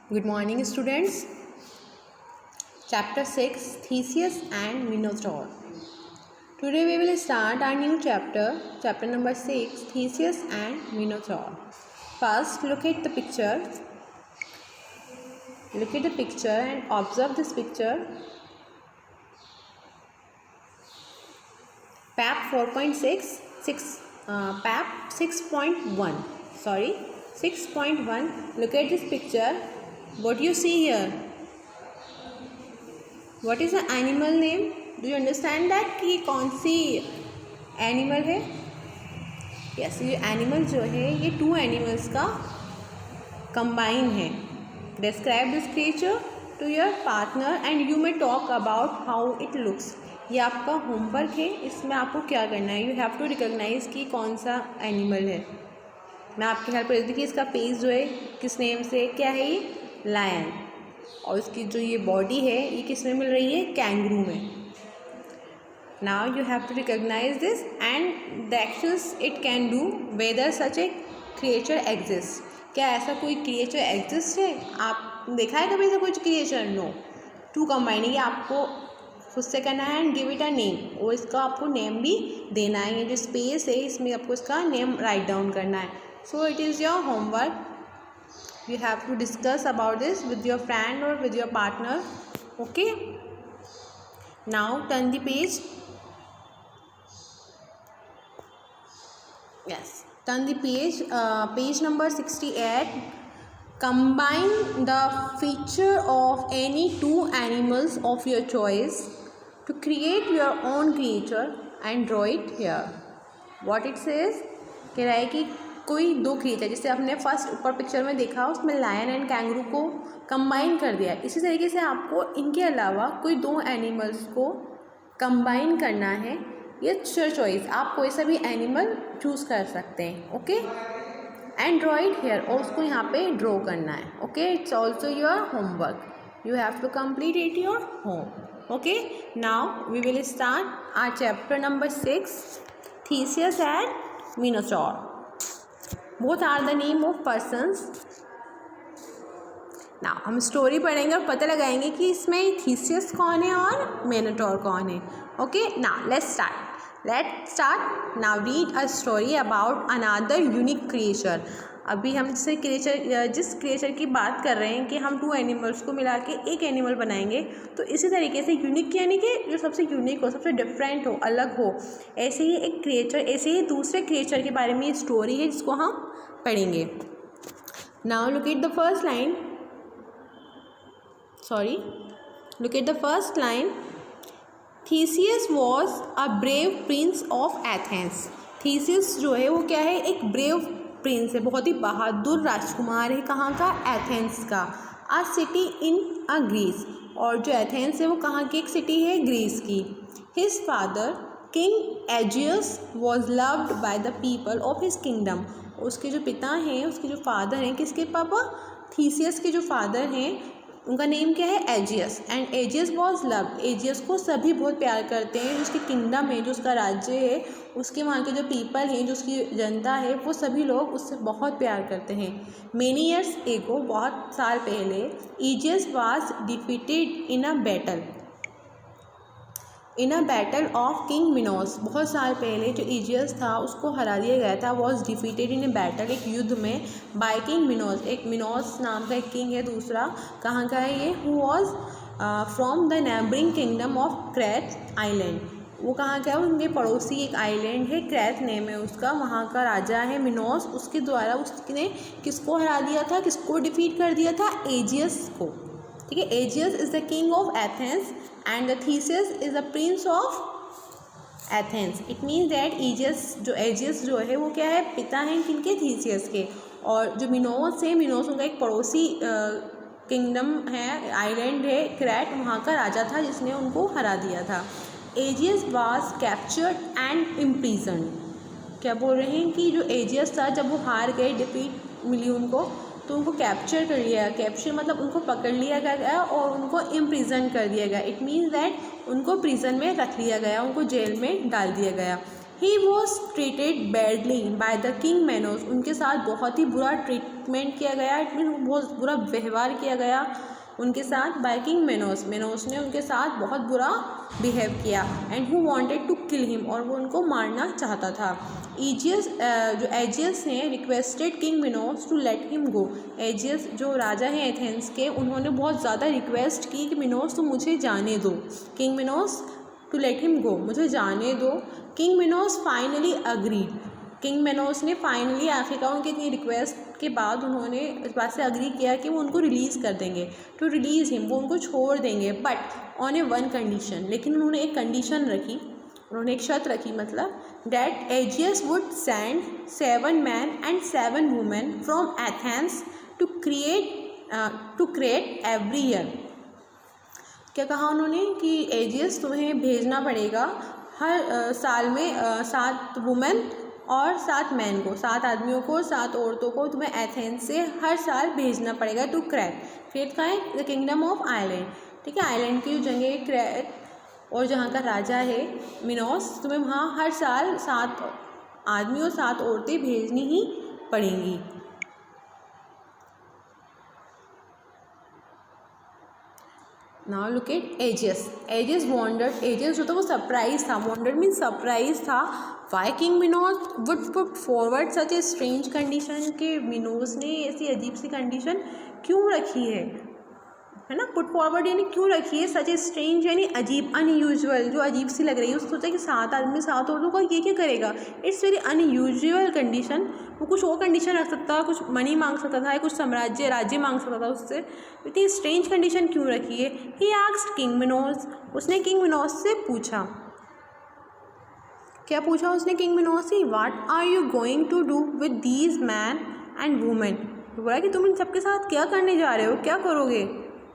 Good morning, students. Chapter 6, Theseus and Minotaur. Today we will start our new chapter, chapter number 6, Theseus and Minotaur. First, look at the picture. Look at the picture and observe this picture. PAP 4.6, PAP 6.1. Sorry, 6.1. Look at this picture. What you see here? What is the animal name? Do you understand that कि कौन सी animal है? Yes, ये animal जो है ये two animals का combine है. Describe this creature to your partner and you may talk about how it looks. ये आपका होमवर्क है. इसमें आपको क्या करना है? यू हैव टू रिकॉग्नाइज कि कौन सा एनिमल है. मैं आपकी हेल्प कर देती हूँ कि इसका फेस जो है किस नेम से क्या है, ये लायन, और इसकी जो ये बॉडी है ये किस में मिल रही है, कैंगरू में. Now you have to recognise this and the actions it can do, whether such a creature exist. क्या ऐसा कोई क्रिएचर एग्जिस्ट है? आप देखा है कभी ऐसा कोई क्रिएचर? नो. टू कंबाइनिंग आपको खुद से करना है and give it a name, और इसका आपको नेम भी देना है. ये जो स्पेस है इसमें आपको इसका नेम राइट डाउन करना है. So it is your homework. You have to discuss about this with your friend or with your partner. Okay. Now turn the page. Yes, turn the page. Page number 68. Combine the feature of any two animals of your choice to create your own creature and draw it here. What it says? कह रहा है कि कोई दो creature, जैसे आपने first ऊपर picture में देखा उसमें लायन एंड कैंगरू को कंबाइन कर दिया. इसी तरीके से आपको इनके अलावा कोई दो एनिमल्स को कंबाइन करना है. ये चॉइस, आप कोई सा भी एनिमल चूज़ कर सकते हैं. Okay, and draw it here, और उसको यहाँ पे ड्रॉ करना है. Okay, it's also your homework. You have to complete it your home. Okay, now we will start our chapter number 6, Theseus and Minotaur. Both are the name of persons. नाउ हम story पढ़ेंगे और पता लगाएंगे कि इसमें थीसियस कौन है और मिनोटॉर कौन है. Okay, now let's start. Now read a story about another unique creature. अभी हम जिस क्रिएचर की बात कर रहे हैं कि हम टू एनिमल्स को मिला के एक एनिमल बनाएंगे, तो इसी तरीके से यूनिक यानी कि जो सबसे यूनिक हो, सबसे डिफरेंट हो, अलग हो, ऐसे ही एक क्रिएचर, ऐसे ही दूसरे क्रिएचर के बारे में ये स्टोरी है जिसको हम पढ़ेंगे. Now look at the first line. Look at the first line. Theseus was a brave Prince of Athens. Theseus जो है वो क्या है, एक ब्रेव प्रिंस है, बहुत ही बहादुर राजकुमार है. कहाँ का? एथेंस का. अ सिटी इन अ ग्रीस, और जो एथेंस है वो कहाँ की एक सिटी है, ग्रीस की. His father king Aegeus was loved by the people of his kingdom. उसके जो पिता हैं, उसके जो फादर हैं, किसके पापा? थीसियस के जो फादर हैं उनका नेम क्या है? Aegeus. And Aegeus was loved. Aegeus को सभी बहुत प्यार करते हैं. उसके किंगडम है, जो उसका राज्य है, उसके वहाँ के जो पीपल हैं, जो उसकी जनता है, वो सभी लोग उससे बहुत प्यार करते हैं. मेनी ईयर्स एगो, बहुत साल पहले, Aegeus was defeated in a battle of king Minos. बहुत साल पहले जो एजियस था उसको हरा दिया गया था. Was defeated in a battle, एक युद्ध में, बाय किंग मिनोस. एक मिनोस नाम का एक किंग है दूसरा. कहाँ का है ये? Who was from the neighbouring kingdom of crate island. वो कहाँ का है? उनके पड़ोसी एक आइलैंड है, क्रेट नेम है उसका, वहाँ का राजा है मिनोस. उसके द्वारा उसने किसको हरा दिया था, किसको डिफीट कर दिया था? एजियस को. ठीक है, Aegeus is the king of Athens and the Theseus is the prince of Athens. It means that Aegeus जो है वो क्या है? पिता हैं किनके? थीसियस के. और जो मिनोस है, मिनोस उनका एक पड़ोसी किंगडम है, आइलैंड है क्रेट, वहाँ का राजा था जिसने उनको हरा दिया था. एजियस वाज कैप्चर्ड एंड इम्प्रिजन्ड. क्या बोल रहे हैं कि जो एजियस था जब वो हार गए, डिफीट मिली उनको, तो उनको कैप्चर कर लिया. कैप्चर मतलब उनको पकड़ लिया गया और उनको इम्प्रिजन कर दिया गया. इट मीन्स दैट उनको प्रिजन में रख लिया गया, उनको जेल में डाल दिया गया. He was treated badly by the king Minos, उनके साथ बहुत ही बुरा ट्रीटमेंट किया गया, इट मीन बहुत बुरा व्यवहार किया गया उनके साथ बाय किंग मेनोस, मेनोस ने उनके साथ बहुत बुरा बिहेव किया। And who wanted to kill him, और वो उनको मारना चाहता था। एजियस जो एजियस हैं requested king Minos to let him go, Aegeus जो राजा हैं एथेंस के, उन्होंने बहुत ज़्यादा रिक्वेस्ट की कि मिनोस तुम मुझे जाने दो, king Minos to let him go, मुझे जाने दो। King Minos finally agreed, king Minos ने फाइनली आखिरकार उनकी इतनी रिक्वेस्ट के बाद उन्होंने इस बात से अग्री किया कि वो उनको रिलीज़ कर देंगे, टू रिलीज़ हिम, वो उनको छोड़ देंगे, but on A one condition, लेकिन उन्होंने एक कंडीशन रखी, उन्होंने एक शर्त रखी, मतलब that Aegeus would send 7 men and 7 women from Athens to Crete every year. क्या कहा उन्होंने कि एजियस तुम्हें भेजना पड़ेगा हर साल में 7 वुमेन और 7 मैन को, 7 आदमियों को, 7 औरतों को तुम्हें एथेंस से हर साल भेजना पड़ेगा टू क्रेट का है द किंगडम ऑफ आइलैंड, ठीक है, आइलैंड की जो जगह है क्रेट, और जहाँ का राजा है मिनोस, तुम्हें वहाँ हर साल 7 आदमी और 7 औरतें भेजनी ही पड़ेंगी। Now look at Aegeus, Aegeus wondered, Aegeus जो था वो सरप्राइज था, वॉन्डर्ड मीन सरप्राइज था, why king Minos would put forward such a strange condition, कि मिनोस ने ऐसी अजीब सी कंडीशन क्यों रखी है ना, पुट फॉरवर्ड यानी क्यों रखी है, सच ए स्ट्रेंज यानी अजीब, अनयूजुअल, जो अजीब सी लग रही है, उसने सोचा कि 7 आदमी 7 औरतों का ये क्या करेगा, इट्स वेरी अनयूजुअल कंडीशन, वो कुछ और कंडीशन रख सकता, कुछ मनी मांग सकता था, कुछ राज्य मांग सकता था उससे, इतनी स्ट्रेंज कंडीशन क्यों रखी है। ही आस्क्ड किंग मिनोस, उसने किंग मिनोस से पूछा, क्या पूछा उसने किंग मिनोस से, what are you going to do with these man and women, बोला कि तुम इन सबके साथ क्या करने जा रहे हो, क्या करोगे,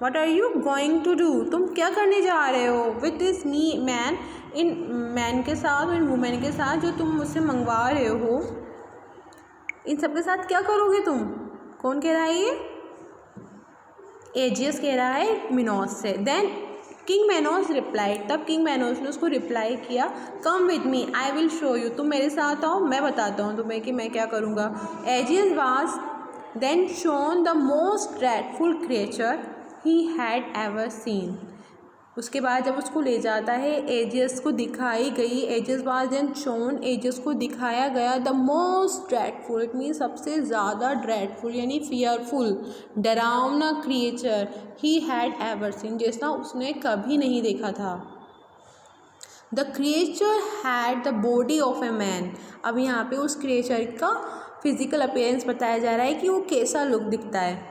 What are you going to do, तुम क्या करने जा रहे हो, with this man, in man के साथ, इन वुमेन के साथ जो तुम मुझसे मंगवा रहे हो, इन सब के साथ क्या करोगे तुम, कौन कह रहा है ये, एजियस कह रहा है मिनोस से। देन किंग मेनोस रिप्लाइड, तब किंग मेनोस ने उसको रिप्लाई किया, come with me I will show you, तुम मेरे साथ आओ, मैं बताता हूँ तुम्हें कि मैं क्या करूँगा। Aegeus was then shown the most dreadful creature he had ever seen, उसके बाद जब उसको ले जाता है, एजियस को दिखाई गई, एजियस वाज देन शोन, एजियस को दिखाया गया the most dreadful, it mean सबसे ज़्यादा ड्रेडफुल यानी फियरफुल, डरावना creature he had ever scene, जैसा उसने कभी नहीं देखा था। The creature had the body of a man, अब यहाँ पे उस क्रिएचर का फिजिकल अपीयरेंस बताया जा रहा है कि वो कैसा लुक दिखता है।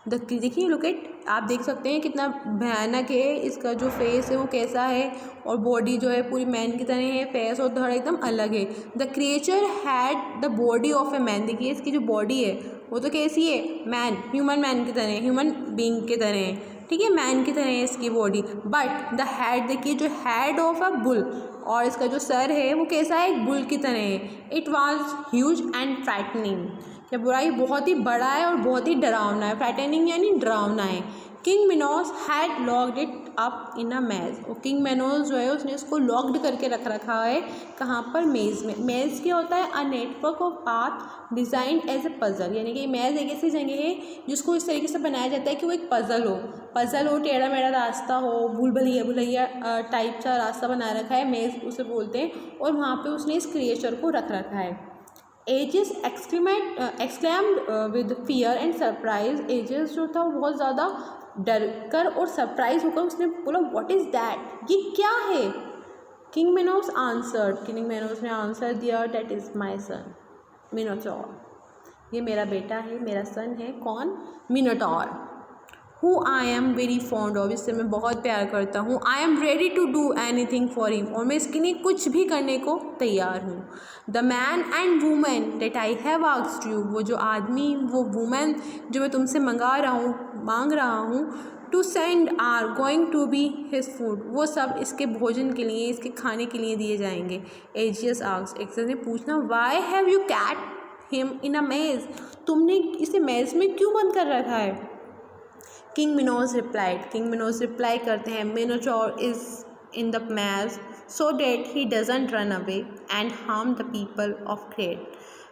देखिए लुक एट, आप देख सकते हैं कितना भयानक है, इसका जो फेस है वो कैसा है, और बॉडी जो है पूरी मैन की तरह है, फेस और धड़ एकदम अलग है। The creature had the body of a man, देखिए इसकी जो बॉडी है वो तो कैसी है, मैन, ह्यूमन मैन की तरह, ह्यूमन बीइंग की तरह है, ठीक है, मैन की तरह है इसकी बॉडी, बट द हेड, देखिए जो हेड ऑफ अ बुल, और इसका जो सर है वो कैसा है, एक बुल की तरह है। इट वॉज ह्यूज एंड फ्रैटनिंग, क्या बुराई बहुत ही बड़ा है और बहुत ही डरावना है, फ्रैटनिंग यानी डरावना है। King Minos had locked it up in a maze, और किंग मिनोस जो है उसने इसको लॉक्ड करके रख रखा है, कहाँ पर, मेज़ में। मेज़ क्या होता है, a network of path design as a puzzle, यानी कि मेज़ एक ऐसी जगह है जिसको इस तरीके से बनाया जाता है कि वो एक पजल हो, टेढ़ा मेढ़ा रास्ता हो, भूल भुलैया टाइप का रास्ता बना रखा है, मेज़ उसे बोलते हैं, और वहाँ पर उसने इस क्रिएचर को रख रखा है। एजियस exclaimed with fear and surprise, एजियस जो था वो बहुत ज़्यादा डर कर और सरप्राइज होकर उसने बोला, व्हाट इज़ दैट, ये क्या है। King Minos answered, king Minos ने आंसर दिया, that is my son Minotaur, ये मेरा बेटा है, मेरा सन है, कौन, Minotaur, who I am very fond of, इससे मैं बहुत प्यार करता हूँ, I am ready to do anything for him, और मैं इसके लिए कुछ भी करने को तैयार हूँ। The man and women that I have asked you, वो जो आदमी, वो वूमेन जो मैं तुमसे मांग रहा हूँ, to send are going to be his food, वो सब इसके भोजन के लिए, इसके खाने के लिए दिए जाएंगे। एजियस आस्क्ड, एजियस ने पूछना, why have you kept him in a maze, तुमने इसे मेज में क्यों बंद कर रखा है। King Minos replied, king Minos reply करते हैं, Minotaur is in the maze so that he doesn't run away and harm the people of Crete.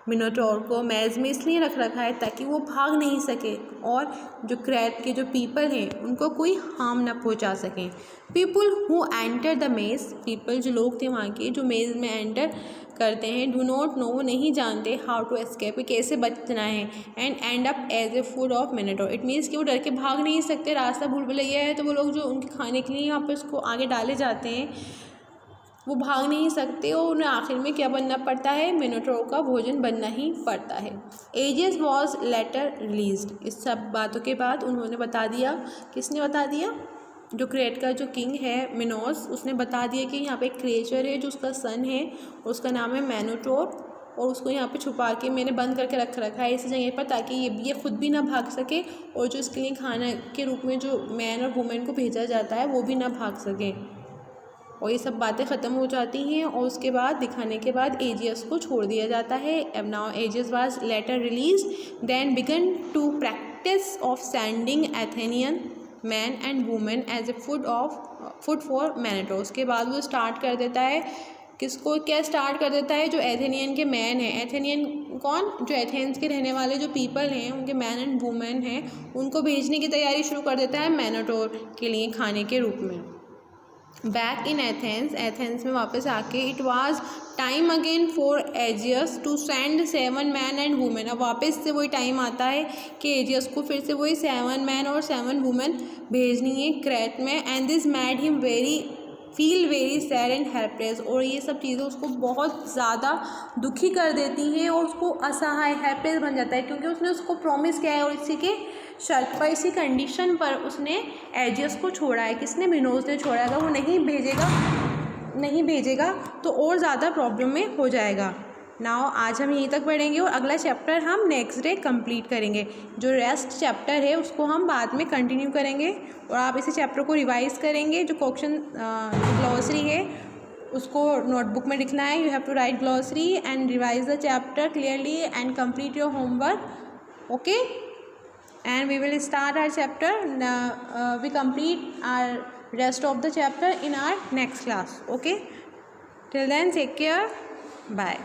Minotaur को मैज में इसलिए रख रखा है ताकि वो भाग नहीं सके और जो क्रेट के जो पीपल हैं उनको कोई हार्म ना पहुंचा सकें। पीपल हु एंटर द मेज, पीपल जो लोग थे वहाँ के जो मेज में एंटर करते हैं, डू नॉट नो, वो नहीं जानते हाउ टू एस्केप, कैसे बचना है, end up as a food of Minotaur. It means कि वो डर के भाग नहीं सकते, रास्ता भूल भुलैया है तो वो लोग जो उनके खाने के लिए यहाँ पर उसको आगे डाले जाते हैं वो भाग नहीं सकते और उन्हें आखिर में क्या बनना पड़ता है, मिनोटोर का भोजन बनना ही पड़ता है। एजियस वॉज लेटर रिलीज्ड। इस सब बातों के बाद उन्होंने बता दिया, किसने बता दिया, जो क्रेट का जो किंग है मिनोस, उसने बता दिया कि यहाँ पे एक क्रिएचर है जो उसका सन है और उसका नाम है मिनोटोर और उसको यहाँ पे छुपा के मैंने बंद करके रख रखा है इस जगह पर ताकि ये खुद भी ना भाग सके और जो इसके लिए खाना के रूप में जो मैन और वुमेन को भेजा जाता है वो भी ना भाग सके। और ये सब बातें ख़त्म हो जाती हैं और उसके बाद दिखाने के बाद एजियस को छोड़ दिया जाता है। अब now Aegeus was later release then began to practice of sending Athenian man and women as a food for Minotaur. उसके बाद वो स्टार्ट कर देता है, किसको क्या स्टार्ट कर देता है, जो एथेनियन के मैन हैं, एथेनियन कौन, जो एथेंस के रहने वाले जो पीपल हैं उनके मैन एंड वुमेन हैं उनको भेजने की तैयारी शुरू कर देता है मिनोटोर के लिए खाने के रूप में। बैक इन एथेंस में वापस आके it was time again for Aegeus to send 7 man and women. अब वापस से वही टाइम आता है कि एजियस को फिर से वही 7 मैन और 7 वुमेन भेजनी है क्रेट में। And this made him feel very sad and helpless. और ये सब चीज़ें उसको बहुत ज़्यादा दुखी कर देती हैं और उसको असहाय हेल्पलेस बन जाता है क्योंकि उसने उसको प्रॉमिस किया है और इसी के शर्त पर, इसी कंडीशन पर उसने एजियस को छोड़ा है। किसने, मिनोस ने छोड़ा है। अगर वो नहीं भेजेगा तो और ज़्यादा प्रॉब्लम में हो जाएगा। नाउ आज हम यहीं तक पढ़ेंगे और अगला चैप्टर हम नेक्स्ट डे कंप्लीट करेंगे। जो रेस्ट चैप्टर है उसको हम बाद में कंटिन्यू करेंगे और आप इसी चैप्टर को रिवाइज करेंगे। जो क्वेश्चन ग्लॉसरी है उसको नोटबुक में लिखना है। You have to write glossary and revise the chapter clearly and complete your homework. Okay, and we will start our chapter. We complete our rest of the chapter in our next class. Okay, till then take care, bye.